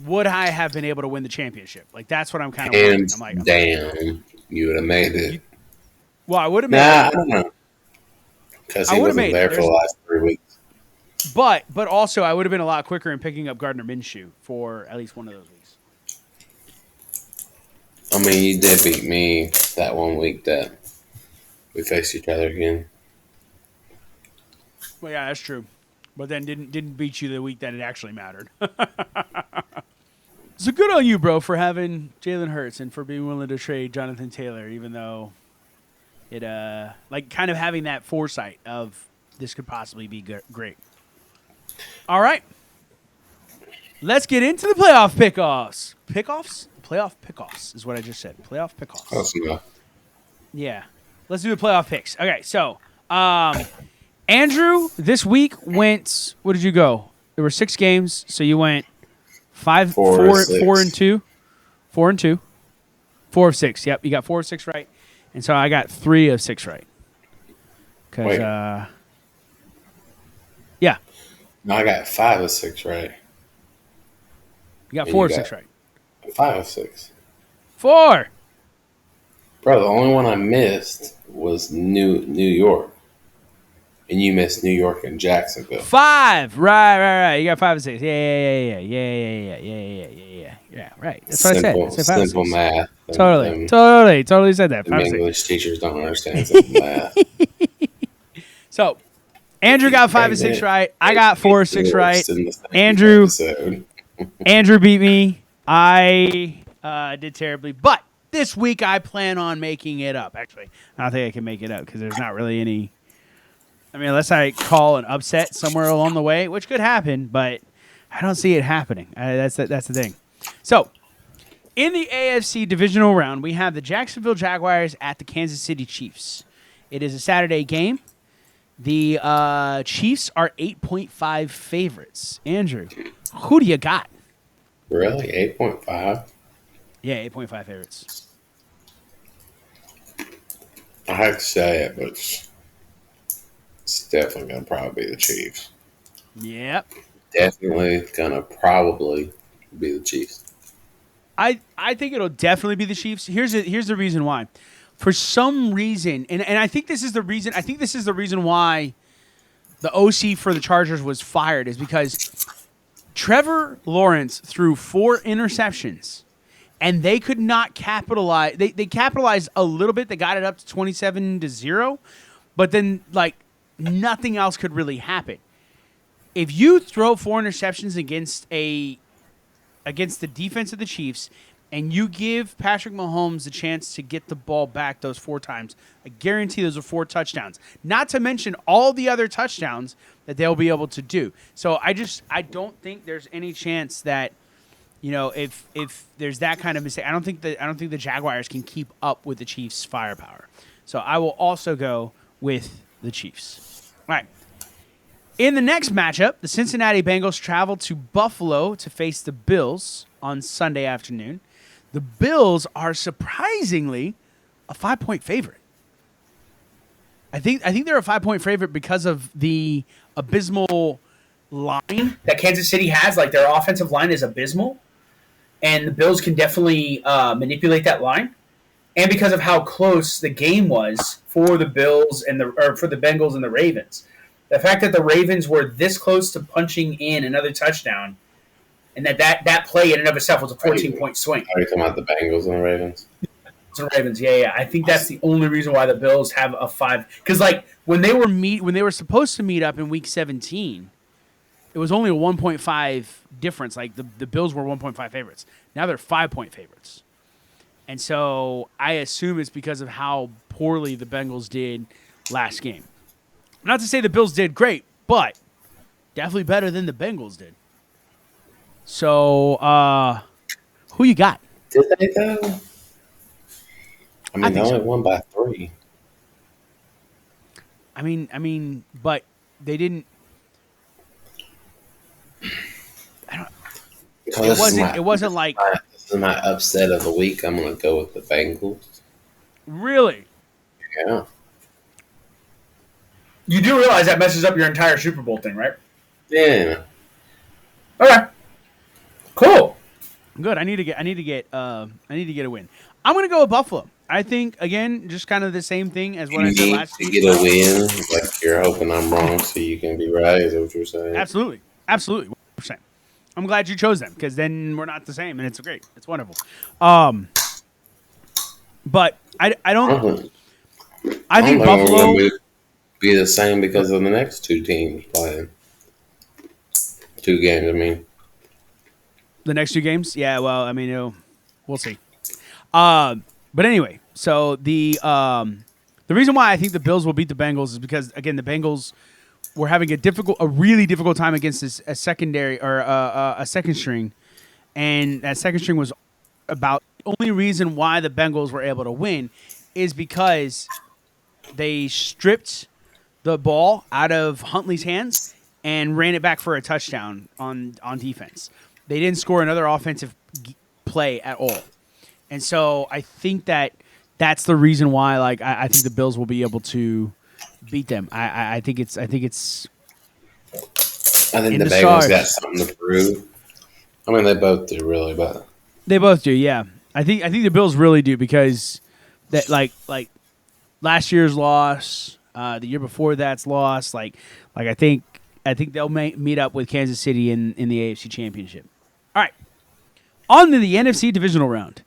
S1: would I have been able to win the championship? That's what I'm kind of wondering. I'm like,
S3: damn, you would have made it.
S1: Well, I would have made it.
S3: I don't know. Because he wasn't there for the last 3 weeks.
S1: But also, I would have been a lot quicker in picking up Gardner Minshew for at least one of those weeks.
S3: I mean, you did beat me that 1 week that we faced each other again.
S1: Well, yeah, that's true. But then didn't beat you the week that it actually mattered. So good on you, bro, for having Jalen Hurts and for being willing to trade Jonathan Taylor, even though it kind of having that foresight of this could possibly be great. All right. Let's get into the playoff pickoffs. Pickoffs? Playoff pickoffs is what I just said. Playoff pickoffs.
S3: Close enough.
S1: Yeah. Let's do the playoff picks. Okay, so Andrew this week went, what did you go? There were 6 games, so you went 4 and 2. 4 and 2. 4 of 6. Yep, you got 4 of 6 right. And so I got 3 of 6 right. Because yeah.
S3: No, I got 5 of 6 right.
S1: You got 4 of 6 right.
S3: 5 of 6.
S1: 4.
S3: Bro, the only one I missed was New York. And you missed New York and Jacksonville.
S1: 5. Right. You got 5 of 6. Yeah. Right. That's what I said.
S3: Simple math.
S1: Totally said that.
S3: English teachers don't understand simple math.
S1: So, Andrew got 5 of 6 right. I got 4 of 6 right. Andrew beat me. I did terribly, but this week I plan on making it up. Actually, I don't think I can make it up because there's not really any. I mean, unless I call an upset somewhere along the way, which could happen, but I don't see it happening. That's the thing. So, in the AFC divisional round, we have the Jacksonville Jaguars at the Kansas City Chiefs. It is a Saturday game. The Chiefs are 8.5 favorites. Andrew, who do you got?
S3: Really? 8.5?
S1: Yeah, 8.5 favorites.
S3: I hate to say it, but it's definitely going to probably be the Chiefs.
S1: Yep.
S3: Definitely going to probably be the Chiefs.
S1: I think it'll definitely be the Chiefs. Here's the reason why. For some reason, and I think this is the reason. I think this is the reason why the OC for the Chargers was fired is because Trevor Lawrence threw 4 interceptions, and they could not capitalize. They capitalized a little bit. They got it up to 27-0, but then nothing else could really happen. If you throw 4 interceptions against the defense of the Chiefs, and you give Patrick Mahomes the chance to get the ball back those 4 times, I guarantee those are 4 touchdowns. Not to mention all the other touchdowns that they'll be able to do. So I don't think there's any chance that, if there's that kind of mistake, I don't think the Jaguars can keep up with the Chiefs' firepower. So I will also go with the Chiefs. All right. In the next matchup, the Cincinnati Bengals travel to Buffalo to face the Bills on Sunday afternoon. The Bills are surprisingly a 5-point favorite. I think they're a 5-point favorite because of the abysmal line
S2: that Kansas City has. Their offensive line is abysmal, and the Bills can definitely manipulate that line. And because of how close the game was for the Bills for the Bengals and the Ravens, the fact that the Ravens were this close to punching in another touchdown, and that play in and of itself was a 14-point swing.
S3: Are you talking about the Bengals and the Ravens?
S2: The Ravens, yeah. I think that's the only reason why the Bills have a 5. Because
S1: when they were supposed to meet up in Week 17, it was only a 1.5 difference. The Bills were 1.5 favorites. Now they're 5-point favorites, and so I assume it's because of how poorly the Bengals did last game. Not to say the Bills did great, but definitely better than the Bengals did. So, who you got?
S3: Did they though? I mean, they only won by 3.
S1: I mean, but they didn't. I don't.
S3: So
S1: It wasn't like
S3: this is my upset of the week. I'm going to go with the Bengals.
S1: really.
S3: Yeah.
S2: You do realize that messes up your entire Super Bowl thing, right?
S3: Yeah.
S2: Okay. Cool.
S1: Good. I need to get a win. I'm gonna go with Buffalo. I think again, just kind of the same thing as what
S3: You
S1: I said
S3: need
S1: last
S3: to
S1: week.
S3: get a win. Like you're hoping I'm wrong so you can be right. Is that what you're saying?
S1: Absolutely, 100%. I'm glad you chose them because then we're not the same, and it's great. It's wonderful. But I don't. I think
S3: We're
S1: Buffalo.
S3: going to be the same because of the next two teams playing. 2 games, I mean.
S1: The next 2 games, yeah. Well, I mean, we'll see. But anyway, so the reason why I think the Bills will beat the Bengals is because again the Bengals were having a really difficult time against a secondary or a second string, and that second string was about the only reason why the Bengals were able to win is because they stripped the ball out of Huntley's hands and ran it back for a touchdown on defense. They didn't score another offensive play at all. And so I think that's the reason why I think the Bills will be able to beat them. I think the
S3: Bengals got something to prove. I mean, they both do really, but
S1: they both do. Yeah, I think the Bills really do because that like last year's loss, the year before that's loss. I think they'll meet up with Kansas City in the AFC Championship. All right, on to the NFC divisional round.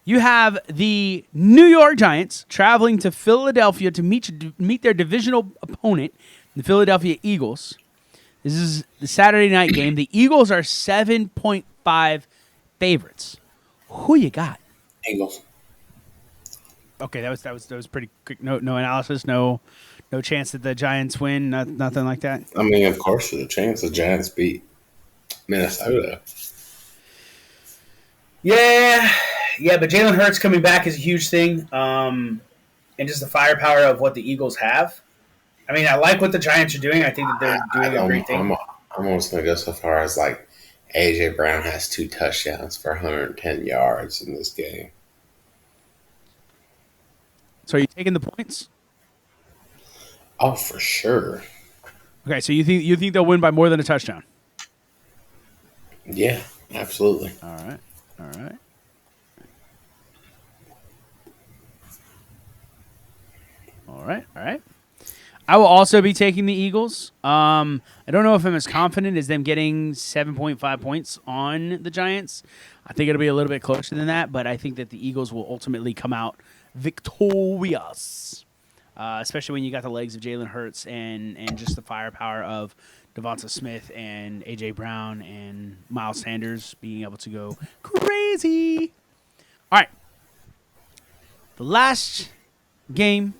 S1: You have the New York Giants traveling to Philadelphia to meet their divisional opponent, the Philadelphia Eagles. This is the Saturday night game. The Eagles are 7.5 favorites. Who you got?
S3: Eagles.
S1: Okay, that was pretty quick. No analysis. No chance that the Giants win. Nothing like that.
S3: I mean, of course, there's a chance the Giants beat Minnesota.
S2: Yeah, but Jalen Hurts coming back is a huge thing, and just the firepower of what the Eagles have. I mean, I like what the Giants are doing. I think that they're doing a great thing.
S3: I'm almost going to go so far as A.J. Brown has 2 touchdowns for 110 yards in this game.
S1: So are you taking the points?
S3: Oh, for sure.
S1: Okay, so you think they'll win by more than a touchdown?
S3: Yeah, absolutely.
S1: All right. I will also be taking the Eagles. I don't know if I'm as confident as them getting 7.5 points on the Giants. I think it'll be a little bit closer than that, but I think that the Eagles will ultimately come out victorious, especially when you got the legs of Jalen Hurts and just the firepower of Devonta Smith and A.J. Brown and Miles Sanders being able to go crazy. All right. The last game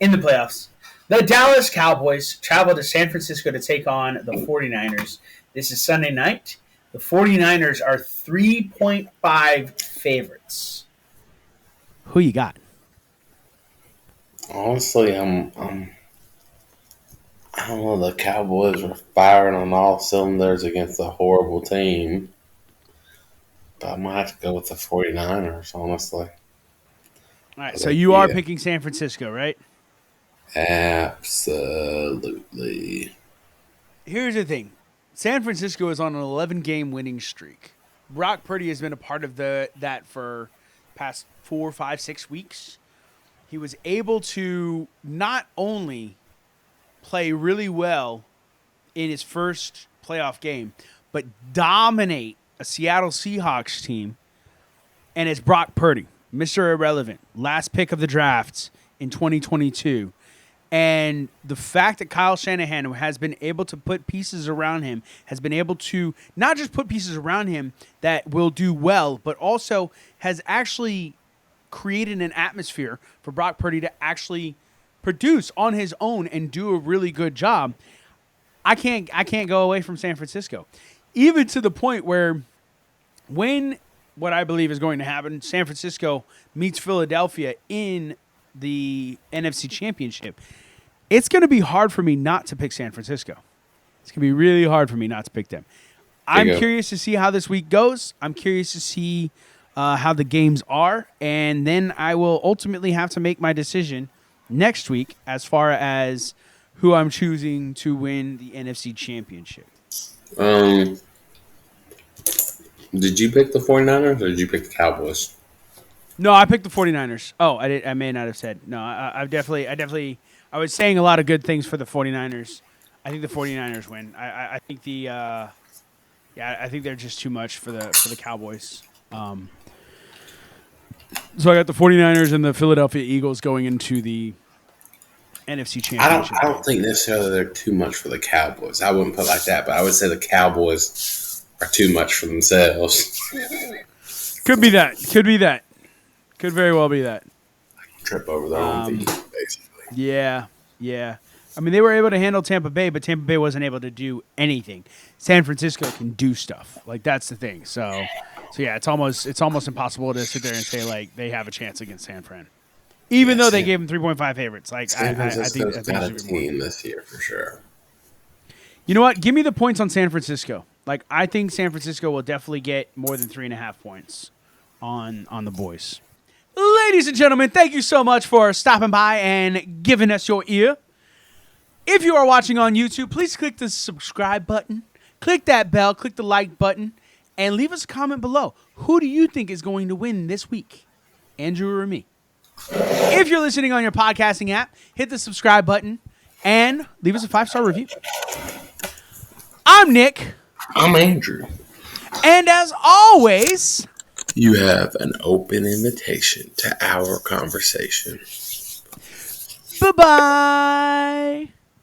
S2: in the playoffs. The Dallas Cowboys travel to San Francisco to take on the 49ers. This is Sunday night. The 49ers are 3.5 favorites.
S1: Who you got?
S3: Honestly, I don't know. The Cowboys were firing on all cylinders against a horrible team. But I might have to go with the 49ers, honestly.
S1: All right, so you are picking San Francisco, right?
S3: Absolutely.
S1: Here's the thing. San Francisco is on an 11-game winning streak. Brock Purdy has been a part of that for past 4, 5, 6 weeks. He was able to not only play really well in his first playoff game, but dominate a Seattle Seahawks team. And it's Brock Purdy, Mr. Irrelevant, last pick of the draft in 2022. And the fact that Kyle Shanahan has been able to put pieces around him, has been able to not just put pieces around him that will do well, but also has actually created an atmosphere for Brock Purdy to actually produce on his own and do a really good job. I can't go away from San Francisco. Even to the point where when what I believe is going to happen, San Francisco meets Philadelphia in the NFC Championship, it's going to be hard for me not to pick San Francisco. It's going to be really hard for me not to pick them. I'm curious to see how this week goes. I'm curious to see how the games are, and then I will ultimately have to make my decision next week as far as who I'm choosing to win the NFC Championship.
S3: Did you pick the 49ers or did you pick the Cowboys?
S1: No, I picked the 49ers. Oh, I may not have said. No, I was saying a lot of good things for the 49ers. I think the 49ers win. I think I think they're just too much for the Cowboys. So I got the 49ers and the Philadelphia Eagles going into the NFC Championship.
S3: I don't think necessarily they're too much for the Cowboys. I wouldn't put it like that, but I would say the Cowboys are too much for themselves.
S1: Could be that. Could very well be that.
S3: Trip over their own feet, basically.
S1: Yeah. I mean, they were able to handle Tampa Bay, but Tampa Bay wasn't able to do anything. San Francisco can do stuff. Like, that's the thing. So yeah, it's almost impossible to sit there and say, like, they have a chance against San Fran. Even though they gave them 3.5 favorites. Like, I think
S3: got a team this year for sure.
S1: You know what? Give me the points on San Francisco. Like, I think San Francisco will definitely get more than 3.5 points on the boys. Ladies and gentlemen, thank you so much for stopping by and giving us your ear. If you are watching on YouTube, please click the subscribe button, click that bell, click the like button, and leave us a comment below. Who do you think is going to win this week, Andrew or me? If you're listening on your podcasting app, hit the subscribe button and leave us a 5-star review. I'm Nick.
S3: I'm Andrew.
S1: And as always,
S3: you have an open invitation to our conversation.
S1: Bye-bye.